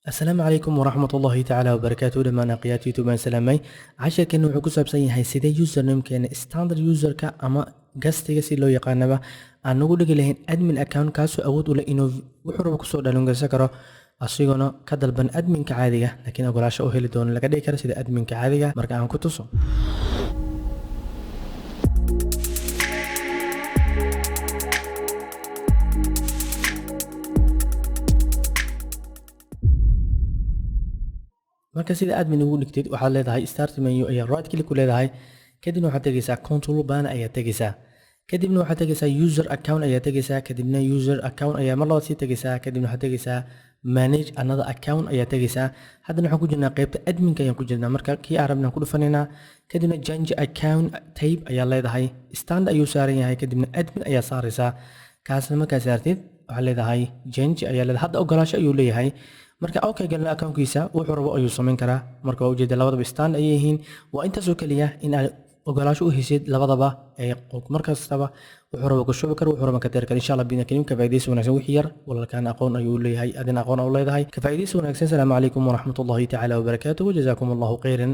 السلام عليكم ورحمة الله تعالى وبركاته لما قيات يوتيوب aan salaamay casharkeena wuxuu ku saabsan yahay sidee username-keena standard user-ka ama gastiga si loo yaqaanaba aan ugu dhigi lahayn admin account kaasoo awood u leh inuu wuxuu rabo kusoo dhalingarsan karo asigona ka dalban adminka caadiga laakiin ogolaasho u heli doono laga dhigi karo sida adminka caadiga marka aan ku tuso marka sida admin ugu dhigtid waxaad leedahay start menu ayaa right click ku leedahay kadibna waxaad tagaysaa control panel ayaa tagaysaa kadibna waxaad tagaysaa user account ayaa tagaysaa kadibna user account ayaa mar labaad sii tagaysaa kadibna waxaad tagaysaa manage another account ayaa tagaysaa haddana waxaan ku jirnaa qaybta adminka ayaan ku jirnaa marka kii aan rabnaan ku dhufanaynaa kadibna change account type ayaa leedahay stand ayuu saaran yahay kadibna admin ayaa saaraysaa kaasna markaa saartid waxaad leedahay change ayaa leedahay hadda ogolaasho ayuu leeyahay marka okay galna accountkiisa wuxuu rabo ayuu samayn karaa marka waa ujeeda labadaba stand ay yihiin waa intaasoo kaliya in aad ogolaasho u heshid labadaba ee markastaba wuxuu rabo ku shubi karo wuxuu rabo ka tiri karo insha Allah bina kalim ka faa'iideyso wanaagsan wixii yar walaalkaan aqoon ayuu leeyahay adina aqoon u leedahay ka faa'iideyso wanaagsan salaamu calaykum wa rahmatullahi ta'ala wa barakaatuh jazakumullahu khairan